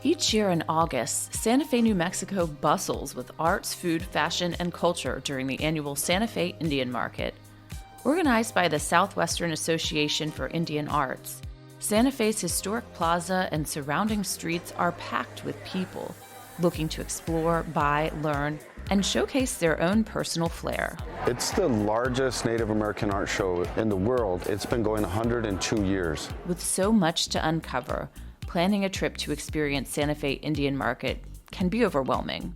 Each year in August, Santa Fe, New Mexico bustles with arts, food, fashion, and culture during the annual Santa Fe Indian Market. Organized by the Southwestern Association for Indian Arts, Santa Fe's historic plaza and surrounding streets are packed with people looking to explore, buy, learn, and showcase their own personal flair. It's the largest Native American art show in the world. It's been going 102 years. With so much to uncover, planning a trip to experience Santa Fe Indian Market can be overwhelming.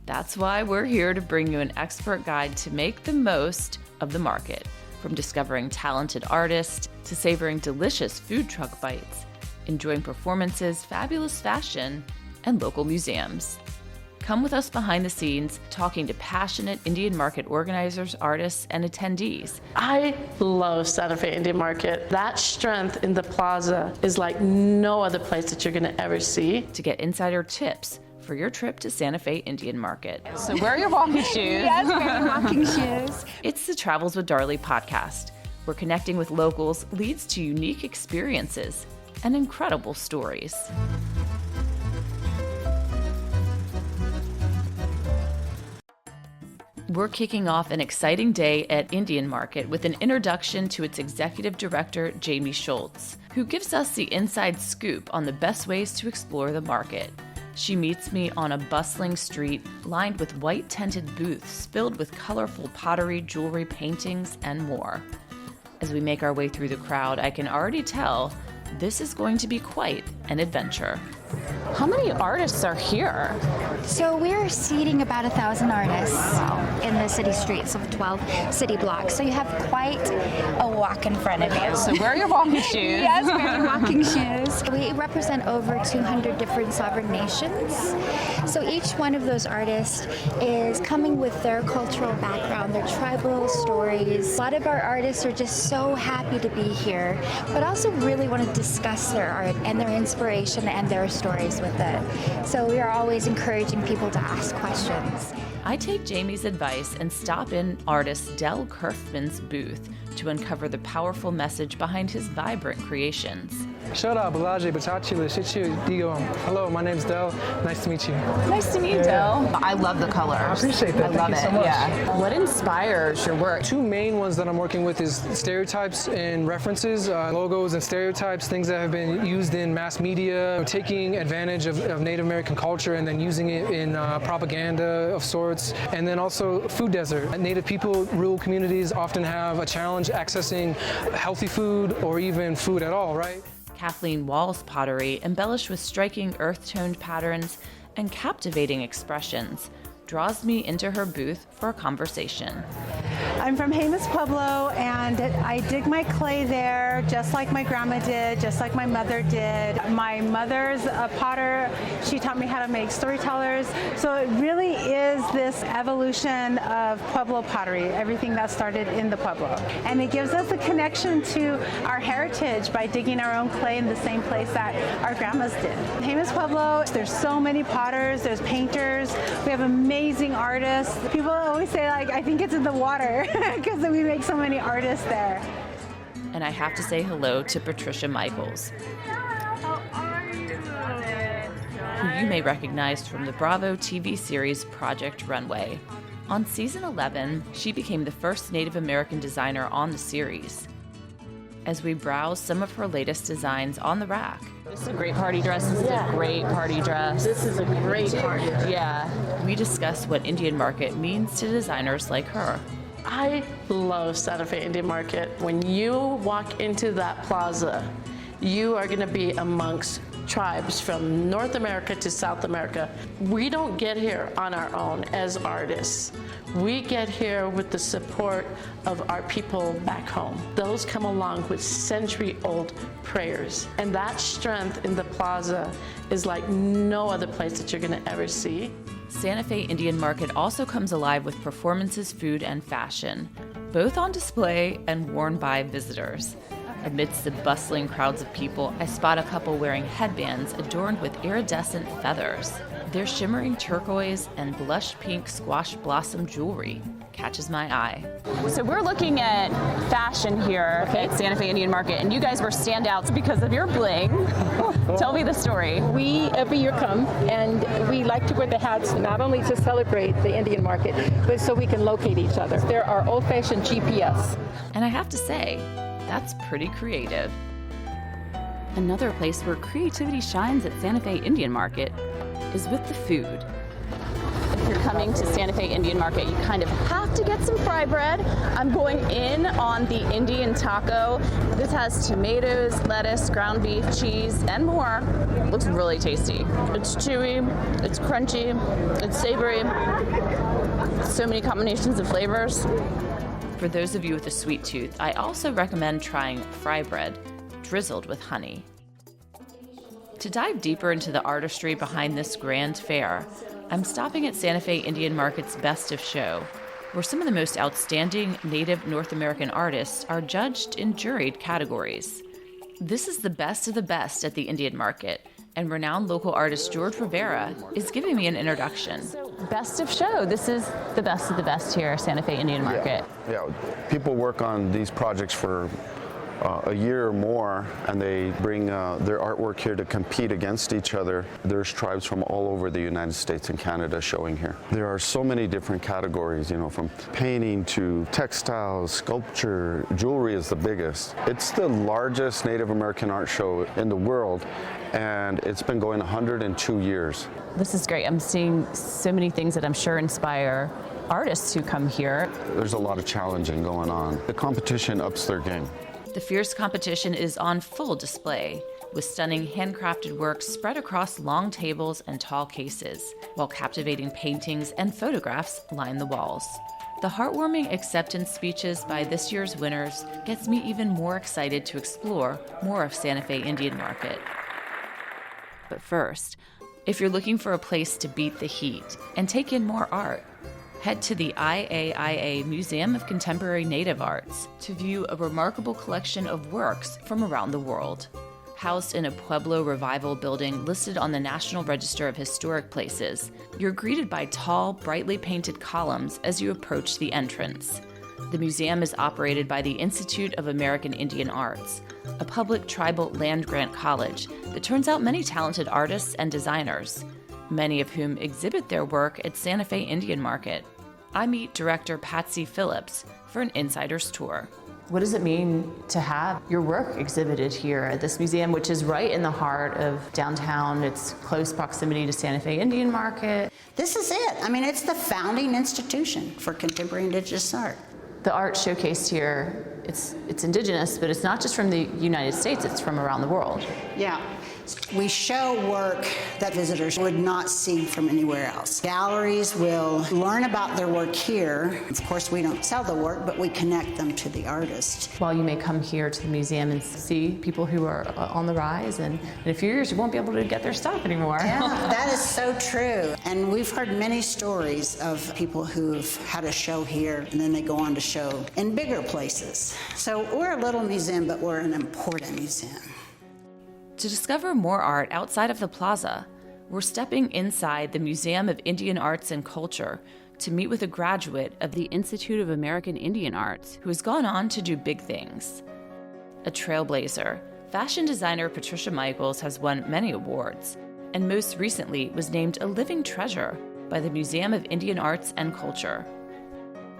That's why we're here to bring you an expert guide to make the most of the market, from discovering talented artists to savoring delicious food truck bites, enjoying performances, fabulous fashion, and local museums. Come with us behind the scenes, talking to passionate Indian market organizers, artists, and attendees. I love Santa Fe Indian Market. That strength in the plaza is like no other place that you're gonna ever see. To get insider tips for your trip to Santa Fe Indian Market. So wear your walking shoes. Yes, wear your walking shoes. It's the Travels with Darley podcast, where connecting with locals leads to unique experiences and incredible stories. We're kicking off an exciting day at Indian Market with an introduction to its executive director, Jamie Schultz, who gives us the inside scoop on the best ways to explore the market. She meets me on a bustling street lined with white tented booths filled with colorful pottery, jewelry, paintings, and more. As we make our way through the crowd, I can already tell this is going to be quite an adventure. How many artists are here? So we're seating about 1,000 artists in the city streets of 12 city blocks. So you have quite a walk in front of you. So wear your walking shoes. Yes, wear your walking shoes. We represent over 200 different sovereign nations. So each one of those artists is coming with their cultural background, their tribal stories. A lot of our artists are just so happy to be here, but also really want to discuss their art and their inspiration and their stories with it. So we are always encouraging people to ask questions. I take Jamie's advice and stop in artist Del Curfman's booth to uncover the powerful message behind his vibrant creations. Hello, my name's Del. Nice to meet you. Nice to meet you, Del. I love the colors. I appreciate that. I love Thank you it. so much. Yeah. What inspires your work? Two main ones that I'm working with is stereotypes and references, logos and stereotypes, things that have been used in mass media, taking advantage of Native American culture and then using it in propaganda of sorts. And then also food desert. Native people, rural communities often have a challenge accessing healthy food or even food at all, right? Kathleen Wall's pottery, embellished with striking earth-toned patterns and captivating expressions, draws me into her booth for a conversation. I'm from Jemez Pueblo, and I dig my clay there just like my grandma did, just like my mother did. My mother's a potter. She taught me how to make storytellers. So it really is this evolution of Pueblo pottery, everything that started in the Pueblo. And it gives us a connection to our heritage by digging our own clay in the same place that our grandmas did. Jemez Pueblo, there's so many potters, there's painters, we have amazing artists. People always say, like, I think it's in the water because we make so many artists there. And I have to say hello to Patricia Michaels, who you may recognize from the Bravo TV series Project Runway. On season 11, she became the first Native American designer on the series. As we browse some of her latest designs on the rack. This is a great party dress. This is a great party dress. This is a great party dress. Yeah. We discuss what Indian Market means to designers like her. I love Santa Fe Indian Market. When you walk into that plaza, you are gonna be amongst tribes from North America to South America. We don't get here on our own as artists. We get here with the support of our people back home. Those come along with century-old prayers. And that strength in the plaza is like no other place that you're gonna ever see. Santa Fe Indian Market also comes alive with performances, food, and fashion, both on display and worn by visitors. Amidst the bustling crowds of people, I spot a couple wearing headbands adorned with iridescent feathers. Their shimmering turquoise and blush pink squash blossom jewelry catches my eye. So we're looking at fashion here at Santa Fe Indian Market, and you guys were standouts because of your bling. Tell me the story. We every year come and we like to wear the hats not only to celebrate the Indian market, but so we can locate each other. They're our old-fashioned GPS. And I have to say, that's pretty creative. Another place where creativity shines at Santa Fe Indian Market is with the food. If you're coming to Santa Fe Indian Market, you kind of have to get some fry bread. I'm going in on the Indian taco. This has tomatoes, lettuce, ground beef, cheese, and more. Looks really tasty. It's chewy, it's crunchy, it's savory. So many combinations of flavors. For those of you with a sweet tooth, I also recommend trying fry bread, drizzled with honey. To dive deeper into the artistry behind this grand fair, I'm stopping at Santa Fe Indian Market's Best of Show, where some of the most outstanding Native North American artists are judged in juried categories. This is the best of the best at the Indian Market, and renowned local artist George Rivera is giving me an introduction. Best of Show. This is the best of the best here at Santa Fe Indian Market. Yeah, people work on these projects for a year or more, and they bring their artwork here to compete against each other. There's tribes from all over the United States and Canada showing here. There are so many different categories, you know, from painting to textiles, sculpture, jewelry is the biggest. It's the largest Native American art show in the world, and it's been going 102 years. This is great. I'm seeing so many things that I'm sure inspire artists who come here. There's a lot of challenging going on. The competition ups their game. The fierce competition is on full display, with stunning handcrafted works spread across long tables and tall cases, while captivating paintings and photographs line the walls. The heartwarming acceptance speeches by this year's winners gets me even more excited to explore more of Santa Fe Indian Market. But first, if you're looking for a place to beat the heat and take in more art, head to the IAIA Museum of Contemporary Native Arts to view a remarkable collection of works from around the world. Housed in a Pueblo Revival building listed on the National Register of Historic Places, you're greeted by tall, brightly painted columns as you approach the entrance. The museum is operated by the Institute of American Indian Arts, a public tribal land-grant college that turns out many talented artists and designers, many of whom exhibit their work at Santa Fe Indian Market. I meet Director Patsy Phillips for an insider's tour. What does it mean to have your work exhibited here at this museum, which is right in the heart of downtown? It's close proximity to Santa Fe Indian Market. This is it. I mean, it's the founding institution for contemporary Indigenous art. The art showcased here, it's Indigenous, but it's not just from the United States, it's from around the world. Yeah. We show work that visitors would not see from anywhere else. Galleries will learn about their work here. Of course, we don't sell the work, but we connect them to the artist. While you may come here to the museum and see people who are on the rise, and in a few years you won't be able to get their stuff anymore. Yeah, that is so true. And we've heard many stories of people who've had a show here and then they go on to show in bigger places. So we're a little museum, but we're an important museum. To discover more art outside of the plaza, we're stepping inside the Museum of Indian Arts and Culture to meet with a graduate of the Institute of American Indian Arts who has gone on to do big things. A trailblazer, fashion designer Patricia Michaels has won many awards, and most recently was named a living treasure by the Museum of Indian Arts and Culture.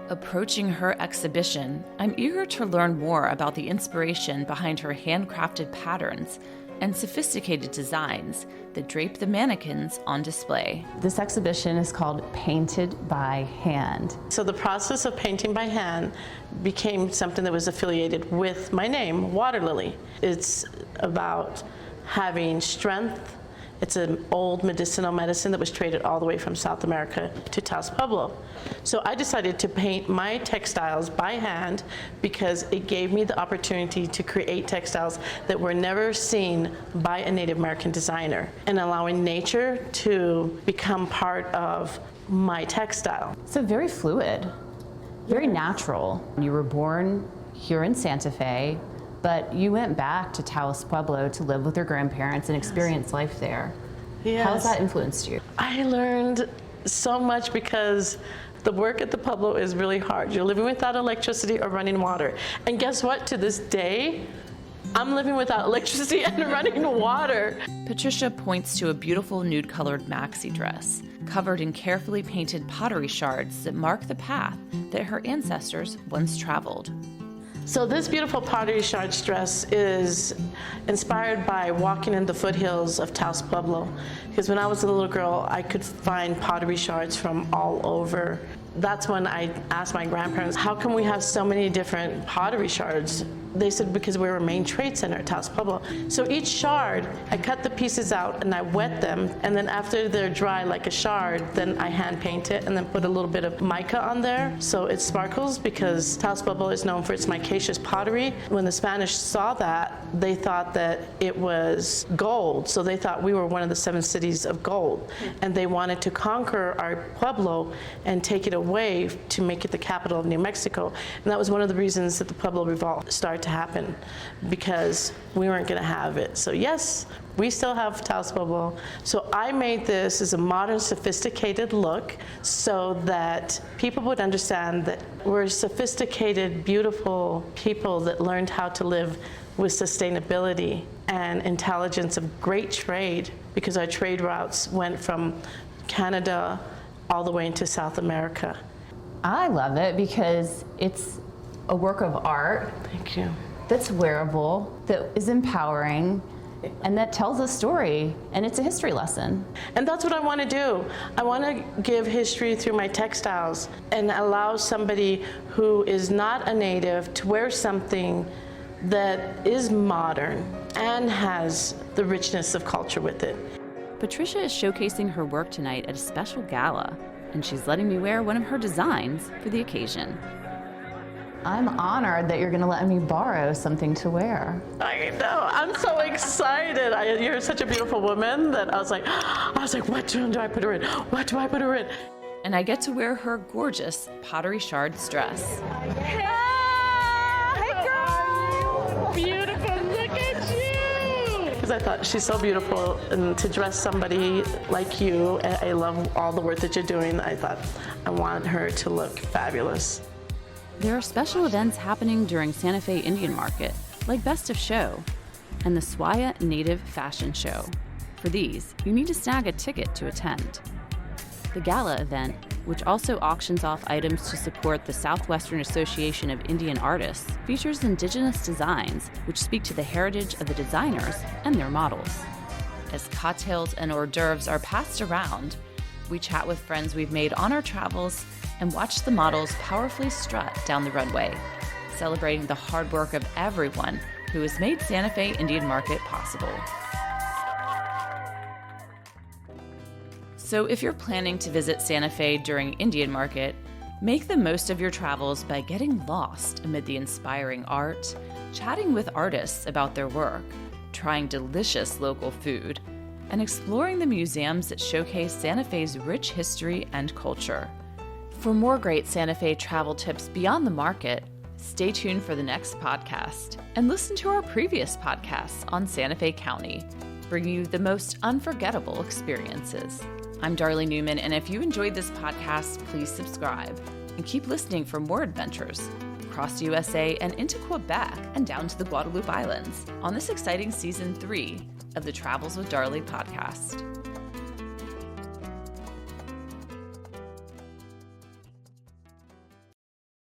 Approaching her exhibition, I'm eager to learn more about the inspiration behind her handcrafted patterns and sophisticated designs that drape the mannequins on display. This exhibition is called Painted by Hand. So the process of painting by hand became something that was affiliated with my name, Water Lily. It's about having strength. It's an old medicinal medicine that was traded all the way from South America to Taos Pueblo. So I decided to paint my textiles by hand because it gave me the opportunity to create textiles that were never seen by a Native American designer, and allowing nature to become part of my textile. So very fluid, very natural. You were born here in Santa Fe, but you went back to Taos Pueblo to live with your grandparents and experience life there. Yes. How has that influenced you? I learned so much because the work at the Pueblo is really hard. You're living without electricity or running water. And guess what? To this day, I'm living without electricity and running water. Patricia points to a beautiful nude-colored maxi dress, covered in carefully painted pottery shards that mark the path that her ancestors once traveled. So this beautiful pottery shards dress is inspired by walking in the foothills of Taos Pueblo. Because when I was a little girl, I could find pottery shards from all over. That's when I asked my grandparents, how come we have so many different pottery shards? They said, because we're a main trade center at Taos Pueblo. So each shard, I cut the pieces out and I wet them, and then after they're dry like a shard, then I hand paint it and then put a little bit of mica on there so it sparkles, because Taos Pueblo is known for its micaceous pottery. When the Spanish saw that, they thought that it was gold, so they thought we were one of the 7 cities of gold, and they wanted to conquer our Pueblo and take it away to make it the capital of New Mexico. And that was one of the reasons that the Pueblo Revolt started to happen, because we weren't going to have it. So yes, we still have Taos Pueblo. So I made this as a modern, sophisticated look so that people would understand that we're sophisticated, beautiful people that learned how to live with sustainability and intelligence of great trade, because our trade routes went from Canada all the way into South America. I love it because it's a work of art. Thank you. That's wearable, that is empowering, and that tells a story, and it's a history lesson. And that's what I want to do. I want to give history through my textiles and allow somebody who is not a native to wear something that is modern and has the richness of culture with it. Patricia is showcasing her work tonight at a special gala, and she's letting me wear one of her designs for the occasion. I'm honored that you're going to let me borrow something to wear. I know. I'm so excited. You're such a beautiful woman that I was like, what tune do I put her in? What do I put her in? And I get to wear her gorgeous pottery shards dress. Hey, girl! Beautiful. Look at you. Because I thought she's so beautiful, and to dress somebody like you, I love all the work that you're doing. I thought I want her to look fabulous. There are special events happening during Santa Fe Indian Market, like Best of Show and the SWAIA Native Fashion Show. For these, you need to snag a ticket to attend. The gala event, which also auctions off items to support the Southwestern Association of Indian Artists, features Indigenous designs which speak to the heritage of the designers and their models. As cocktails and hors d'oeuvres are passed around, we chat with friends we've made on our travels and watch the models powerfully strut down the runway, celebrating the hard work of everyone who has made Santa Fe Indian Market possible. So if you're planning to visit Santa Fe during Indian Market, make the most of your travels by getting lost amid the inspiring art, chatting with artists about their work, trying delicious local food, and exploring the museums that showcase Santa Fe's rich history and culture. For more great Santa Fe travel tips beyond the market, stay tuned for the next podcast and listen to our previous podcasts on Santa Fe County, bringing you the most unforgettable experiences. I'm Darley Newman, and if you enjoyed this podcast, please subscribe and keep listening for more adventures across USA and into Quebec and down to the Guadalupe Islands on this exciting Season 3 of the Travels with Darley podcast.